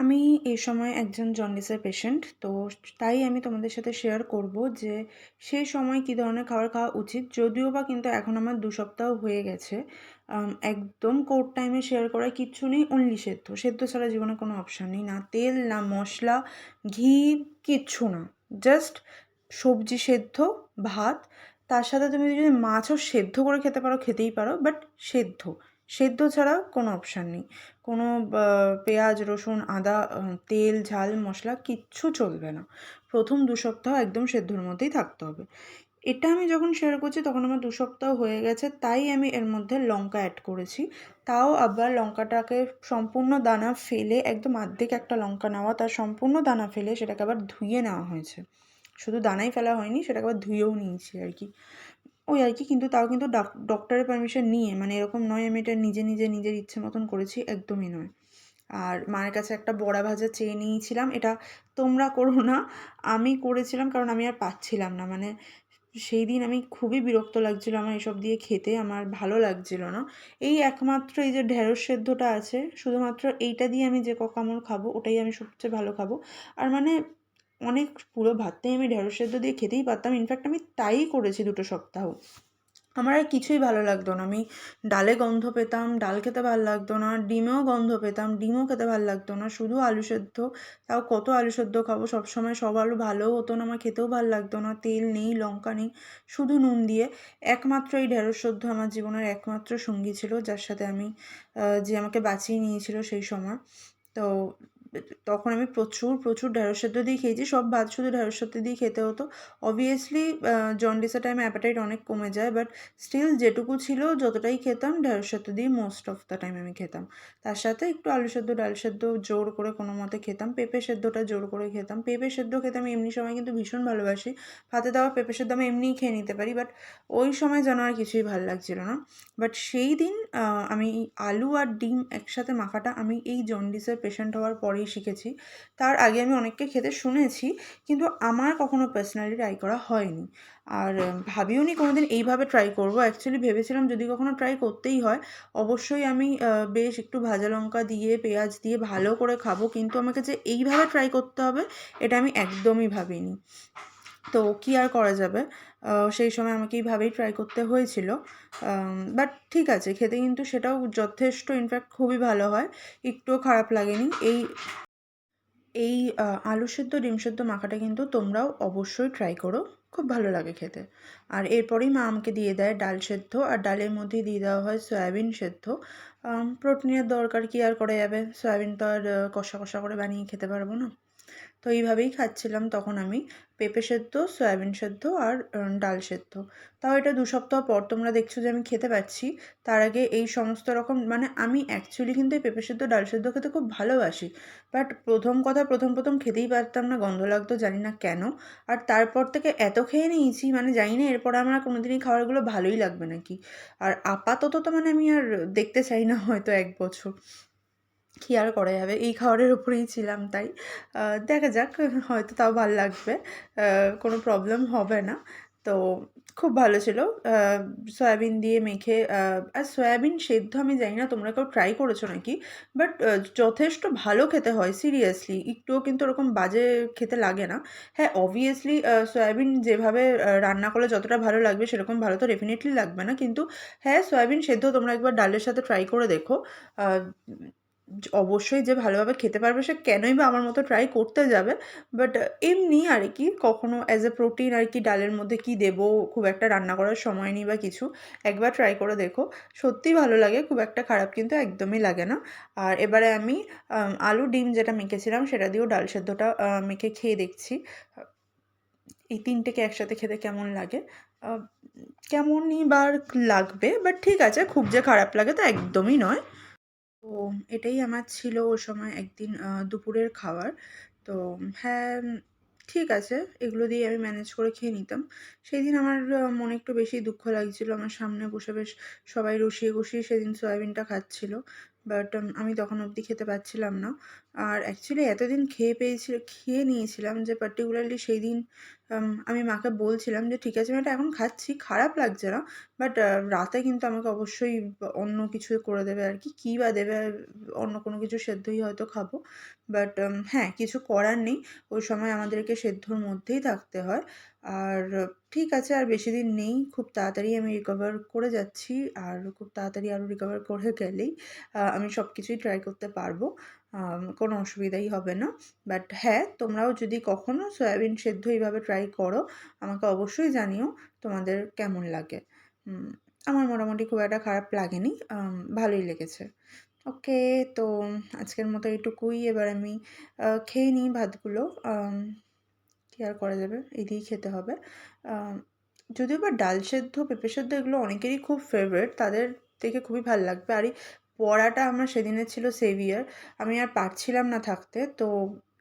আমি এই সময় একজন জন্ডিসের পেশেন্ট। তো তাই আমি তোমাদের সাথে শেয়ার করব যে সেই সময় কী ধরনের খাবার খাওয়া উচিত। যদিও বা কিন্তু এখন আমার ২ সপ্তাহ হয়ে গেছে। একদম কোর্ট টাইমে শেয়ার করার কিচ্ছু নেই, অনলি সেদ্ধ। সেদ্ধ ছাড়া জীবনে কোনো অপশান নেই। না তেল, না মশলা, ঘি, কিচ্ছু না। জাস্ট সবজি সেদ্ধ, ভাত। তার সাথে তুমি যদি মাছও সেদ্ধ করে খেতে পারো, খেতেই পারো, বাট সেদ্ধ। সেদ্ধ ছাড়া কোনো অপশান নেই। কোনো পেঁয়াজ, রসুন, আদা, তেল, ঝাল, মশলা কিচ্ছু চলবে না। প্রথম ২ সপ্তাহ একদম সেদ্ধর মধ্যেই থাকতে হবে। এটা আমি যখন শেয়ার করছি তখন আমার ২ সপ্তাহ হয়ে গেছে, তাই আমি এর মধ্যে লঙ্কা অ্যাড করেছি। তাও আবার লঙ্কাটাকে সম্পূর্ণ দানা ফেলে, একদম অর্ধেক একটা লঙ্কা নেওয়া, তার সম্পূর্ণ দানা ফেলে সেটাকে আবার ধুয়ে নেওয়া হয়েছে। শুধু দানাই ফেলা হয়নি, সেটাকে আবার ধুয়েও নিয়েছি আর কি। ওই আর কি, কিন্তু তাও কিন্তু ডক্টরের পারমিশন নিয়ে, মানে এরকম নয় আমি এটা নিজের ইচ্ছে মতন করেছি, একদমই নয়। আর মায়ের কাছে একটা বড়া ভাজা চেয়ে নিয়েছিলাম। এটা তোমরা করো না, আমি করেছিলাম কারণ আমি আর পাচ্ছিলাম না। মানে সেই দিন আমি খুবই বিরক্ত লাগছিলো আমার এসব দিয়ে খেতে, আমার ভালো লাগছিল না। এই একমাত্র এই যে ঢ্যাঁড়স সেদ্ধটা আছে, শুধুমাত্র এইটা দিয়ে আমি যে কামড় খাবো ওটাই আমি সবচেয়ে ভালো খাবো। আর মানে অনেক পুরো ভাতটাই আমি ঢ্যাঁড়স সেদ্ধ দিয়ে খেতেই পারতাম। ইনফ্যাক্ট আমি তাই করেছি ২ সপ্তাহ। আমার আর কিছুই ভালো লাগতো না। আমি ডালে গন্ধ পেতাম, ডাল খেতে ভাল লাগতো না। ডিমেও গন্ধ পেতাম, ডিমও খেতে ভাল লাগতো না। শুধু আলু সেদ্ধ, তাও কত আলু সেদ্ধ খাবো সবসময়? সব আলু ভালোও হতো না, আমার খেতেও ভাল লাগতো না। তেল নেই, লঙ্কা নেই, শুধু নুন দিয়ে। একমাত্র এই ঢ্যাঁড়স সেদ্ধ আমার জীবনের একমাত্র সঙ্গী ছিল, যার সাথে আমি যে আমাকে বাঁচিয়ে নিয়েছিল সেই সময়। তো তখন আমি প্রচুর ঢ্যাঁড়স সেদ্ধ দিয়ে খেয়েছি। সব ভাত শুধু ঢ্যাঁড়স সেদ্ধ দিয়ে খেতে হতো। অবভিয়াসলি জন্ডিসের টাইমে অ্যাপেটাইট অনেক কমে যায়, বাট স্টিল যেটুকু ছিল, যতটাই খেতাম ঢ্যাঁড়স সেদ্ধ দিয়ে মোস্ট অফ দ্য টাইম আমি খেতাম। তার সাথে একটু আলু সেদ্ধ, ডাল সেদ্ধ জোর করে কোনো মতে খেতাম। পেঁপে সেদ্ধটা জোর করে খেতাম। পেঁপে সেদ্ধ খেতে আমি এমনি সময় কিন্তু ভীষণ ভালোবাসি। ভাতে দেওয়া পেঁপে সেদ্ধ আমি এমনিই খেয়ে নিতে পারি, বাট ওই সময় যেন আর কিছুই ভাল লাগছিল না। বাট সেই দিন আমি আলু আর ডিম একসাথে মাখাটা আমি এই জন্ডিসের পেশেন্ট হওয়ার পরেই শিখেছি। তার আগে আমি অনেককে খেতে শুনেছি, কিন্তু আমার কখনো পার্সোনালি ট্রাই করা হয়নি। আর ভাবিও নি কোনোদিন এইভাবে ট্রাই করবো। অ্যাকচুয়ালি ভেবেছিলাম যদি কখনো ট্রাই করতেই হয়, অবশ্যই আমি বেশ একটু ভাজা লঙ্কা দিয়ে, পেঁয়াজ দিয়ে ভালো করে খাবো। কিন্তু আমাকে যে এইভাবে ট্রাই করতে হবে, এটা আমি একদমই ভাবিনি। তো কী আর করা যাবে? সেই সময় আমাকে এইভাবেই ট্রাই করতে হয়েছিল। বাট ঠিক আছে, খেতে কিন্তু সেটাও যথেষ্ট, ইনফ্যাক্ট খুবই ভালো হয়। একটুও খারাপ লাগেনি। এই আলু সেদ্ধ, ডিম সেদ্ধ মাখাটা কিন্তু তোমরাও অবশ্যই ট্রাই করো। খুব ভালো লাগে খেতে। আর এরপরেই মা আমাকে দিয়ে দেয় ডাল সেদ্ধ, আর ডালের মধ্যেই দিয়ে দেওয়া হয় সয়াবিন সেদ্ধ। প্রোটিনের দরকার, কী আর করা যাবে? সয়াবিন তো আর কষা করে বানিয়ে খেতে পারবো না। তো এইভাবেই খাচ্ছিলাম তখন আমি পেঁপে সেদ্ধ, সয়াবিন সেদ্ধ আর ডাল সেদ্ধ। তাও এটা ২ সপ্তাহ পর তোমরা দেখছো যে আমি খেতে পাচ্ছি। তার আগে এই সমস্ত রকম, মানে আমি অ্যাকচুয়ালি কিন্তু এই পেঁপে সেদ্ধ, ডাল সেদ্ধ খেতে খুব ভালোবাসি। বাট প্রথম কথা, প্রথম খেতেই পারতাম না, গন্ধ লাগতো, জানি না কেন। আর তারপর থেকে এত খেয়ে নিয়েছি, মানে জানি না এরপরে আমার আর কোনোদিন এই খাবারগুলো ভালোই লাগবে নাকি। আর আপাতত তো মানে আমি আর দেখতে চাই না হয়তো ১ বছর। কী আর করা যাবে? এই খাবারের উপরেই ছিলাম তাই। দেখা যাক, হয়তো তাও ভাল লাগবে। কোনো প্রবলেম হবে না। তো খুব ভালো ছিল। আ সয়াবিন দিয়ে মেখে, আর সয়াবিন সেদ্ধ আমি জানি না তোমরা কেউ ট্রাই করেছো নাকি? বাট যথেষ্ট ভালো খেতে হয় সিরিয়াসলি। একটুও কিন্তু ওরকম বাজে খেতে লাগে না। হ্যাঁ, অবভিয়াসলি সয়াবিন যেভাবে রান্না করলে যতটা ভালো লাগবে সেরকম ভালো তো ডেফিনিটলি লাগবে না। কিন্তু হ্যাঁ, সয়াবিন সেদ্ধ তোমরা একবার ডালের সাথে ট্রাই করে দেখো। আ অবশ্যই যে ভালোভাবে খেতে পারবে সে কেনই বা আমার মতো ট্রাই করতে যাবে? বাট এমনি আরকি, কখনো অ্যাজ এ প্রোটিন আরকি ডালের মধ্যে কী দেবো, খুব একটা রান্না করার সময় নেই বা কিছু। একবার ট্রাই করে দেখো। সত্যিই ভালো লাগে, খুব একটা খারাপ কিন্তু একদমই লাগে না। আর এবারে আমি আলু, ডিম যেটা মেখেছিলাম সেটা দিয়েও ডাল সেদ্ধটা মেখে খেয়ে দেখছি। এই ৩ টেকে একসাথে খেতে কেমন লাগে? আ কেমনই বা লাগবে, বাট ঠিক আছে, খুব যে খারাপ লাগে তা একদমই নয়। তো এটাই আমার ছিল ও সময় একদিন দুপুরের খাবার। তো হ্যাঁ, ঠিক আছে, এগুলো দিয়ে আমি ম্যানেজ করে খেয়ে নিতাম। সেদিন আমার মনে একটু বেশিই দুঃখ লাগছিল। আমার সামনে বসে বেশ সবাই রসিয়ে সেদিন সয়াবিনটা খাচ্ছিল। বাট আমি তখন অবধি খেতে পারছিলাম না। আর অ্যাকচুয়ালি এতদিন খেয়ে নিয়েছিলাম যে পার্টিকুলারলি সেইদিন আমি মাকে বলছিলাম যে, "ঠিক আছে আমি এটা এখন খাচ্ছি, খারাপ লাগছে না। বাট রাতে কিন্তু আমাকে অবশ্যই অন্য কিছু করে দেবে আরকি। কী বা দেবে? অন্য কোনো কিছু সেদ্ধই হয়তো খাবো।" বাট হ্যাঁ, কিছু করার নেই। ওই সময় আমাদেরকে সেদ্ধর মধ্যেই থাকতে হয়। আর ঠিক আছে আর বেশিদিন নেই। খুব তাড়াতাড়ি আমি রিকভার করে যাচ্ছি। আর খুব তাড়াতাড়ি আরও রিকভার করে গেলেই আমি সবকিছুই ট্রাই করতে পারবো। কোনো অসুবিধাই হবে না। বাট হ্যাঁ, তোমরাও যদি কখনো সয়াবিন সেদ্ধ এইভাবে ট্রাই করো, আমাকে অবশ্যই জানিও তোমাদের কেমন লাগে। উম আমার মোটামুটি খুব একটা খারাপ লাগেনি। ভালোই লেগেছে। ওকে, তো আজকের মতো এটুকুই। এবার আমি খেয়ে নিই ভাতগুলো। কি আর করা যাবে? এই দিয়েই খেতে হবে। আম যদিও বা ডাল সেদ্ধ, পেঁপে সেদ্ধ এগুলো অনেকেরই খুব ফেভারিট। তাদের দেখে খুবই ভাল লাগবে। আর এই পড়াটা আমার সেদিনের ছিল সেভিয়ার। আমি আর পারছিলাম না থাকতে। তো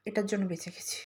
এটার জন্য বেঁচে গেছি।